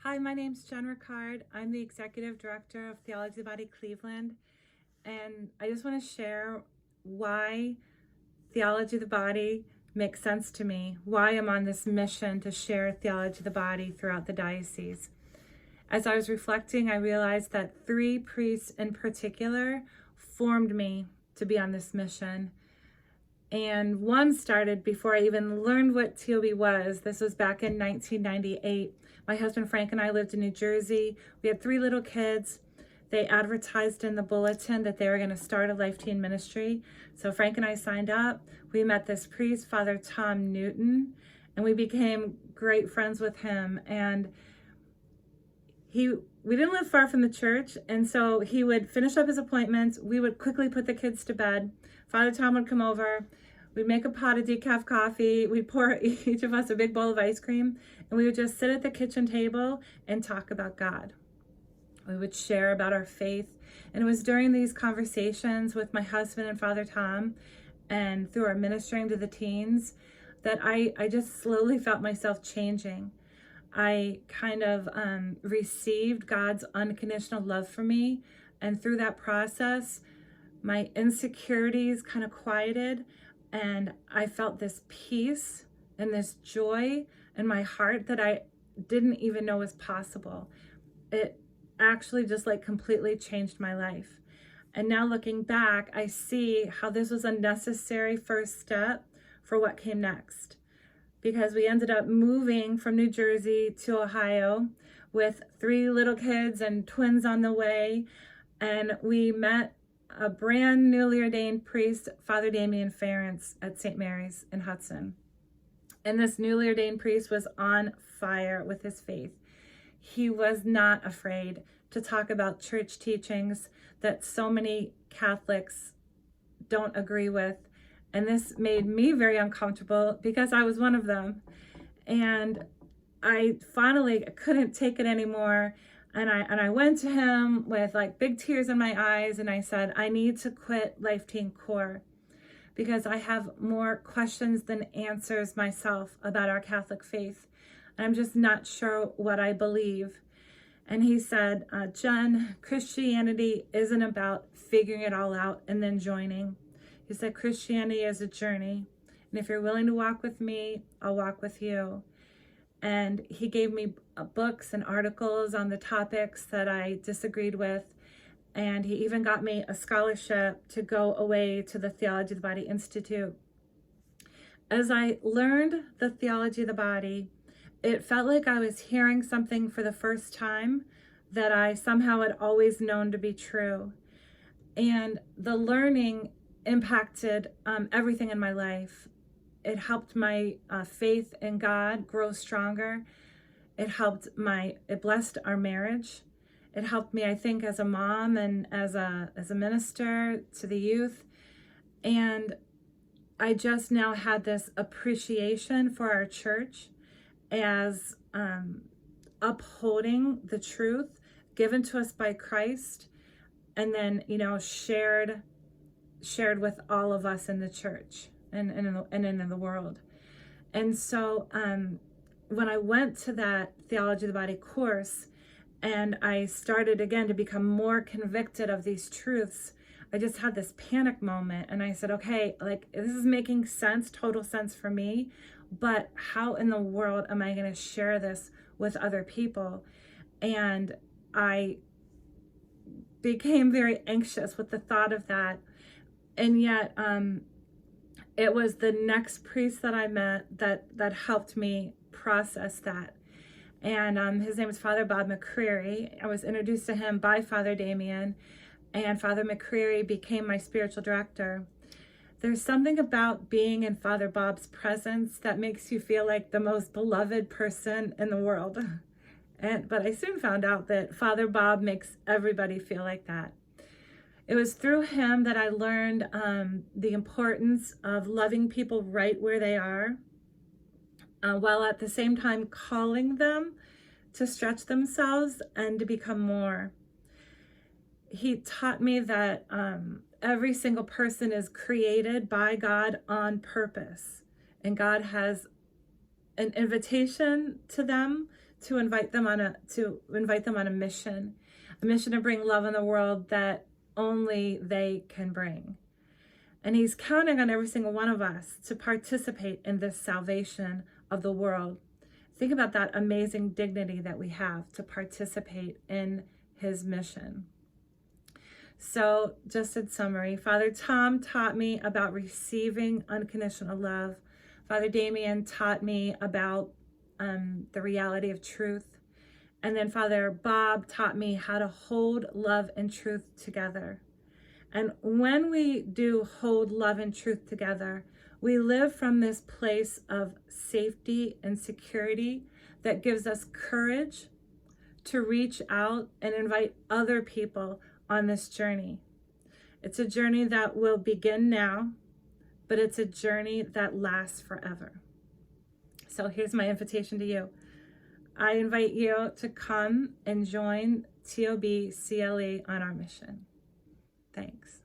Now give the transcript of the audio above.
Hi, my name's Jen Ricard. I'm the Executive Director of Theology of the Body Cleveland, and I just want to share why Theology of the Body makes sense to me, why I'm on this mission to share Theology of the Body throughout the diocese. As I was reflecting, I realized that 3 priests in particular formed me to be on this mission. And one started before I even learned what TOB was. This was back in 1998. My husband Frank and I lived in New Jersey. We had 3 little kids. They advertised in the bulletin that they were going to start a Life Teen ministry. So Frank and I signed up. We met this priest, Father Tom Newton, and we became great friends with him. And we didn't live far from the church, and so he would finish up his appointments. We would quickly put the kids to bed. Father Tom would come over. We'd make a pot of decaf coffee. We'd pour each of us a big bowl of ice cream, and we would just sit at the kitchen table and talk about God. We would share about our faith. And it was during these conversations with my husband and Father Tom and through our ministering to the teens that I just slowly felt myself changing. I kind of received God's unconditional love for me. And through that process, my insecurities kind of quieted. And I felt this peace and this joy in my heart that I didn't even know was possible. It actually just completely changed my life. And now looking back, I see how this was a necessary first step for what came next. Because we ended up moving from New Jersey to Ohio with 3 little kids and twins on the way. And we met a brand newly ordained priest, Father Damien Ference, at St. Mary's in Hudson. And this newly ordained priest was on fire with his faith. He was not afraid to talk about church teachings that so many Catholics don't agree with. And this made me very uncomfortable because I was one of them. And I finally couldn't take it anymore. And I went to him with big tears in my eyes, and I said, I need to quit Life Teen Core because I have more questions than answers myself about our Catholic faith. And I'm just not sure what I believe. And he said, Jen, Christianity isn't about figuring it all out and then joining. He said, Christianity is a journey. And if you're willing to walk with me, I'll walk with you. And he gave me books and articles on the topics that I disagreed with. And he even got me a scholarship to go away to the Theology of the Body Institute. As I learned the theology of the body, it felt like I was hearing something for the first time that I somehow had always known to be true. And the learning impacted everything in my life. It helped my faith in God grow stronger. It blessed our marriage. It helped me, I think, as a mom and as a minister to the youth. And I just now had this appreciation for our church as upholding the truth given to us by Christ, and then shared with all of us in the church and in the world. And so when I went to that Theology of the Body course and I started again to become more convicted of these truths, I just had this panic moment, and I said, okay, this is making sense, total sense for me, but how in the world am I going to share this with other people? And I became very anxious with the thought of that. And yet it was the next priest that I met that helped me process that. And his name is Father Bob McCreary. I was introduced to him by Father Damien, and Father McCreary became my spiritual director. There's something about being in Father Bob's presence that makes you feel like the most beloved person in the world. But I soon found out that Father Bob makes everybody feel like that. It was through him that I learned the importance of loving people right where they are, while at the same time calling them to stretch themselves and to become more. He taught me that every single person is created by God on purpose, and God has an invitation to them to invite them on a mission to bring love in the world that only they can bring. And he's counting on every single one of us to participate in this salvation of the world. Think about that amazing dignity that we have to participate in his mission. So just in summary, Father Tom taught me about receiving unconditional love. Father Damien taught me about the reality of truth. And then Father Bob taught me how to hold love and truth together. And when we do hold love and truth together, we live from this place of safety and security that gives us courage to reach out and invite other people on this journey. It's a journey that will begin now, but it's a journey that lasts forever. So here's my invitation to you. I invite you to come and join TOB CLE on our mission. Thanks.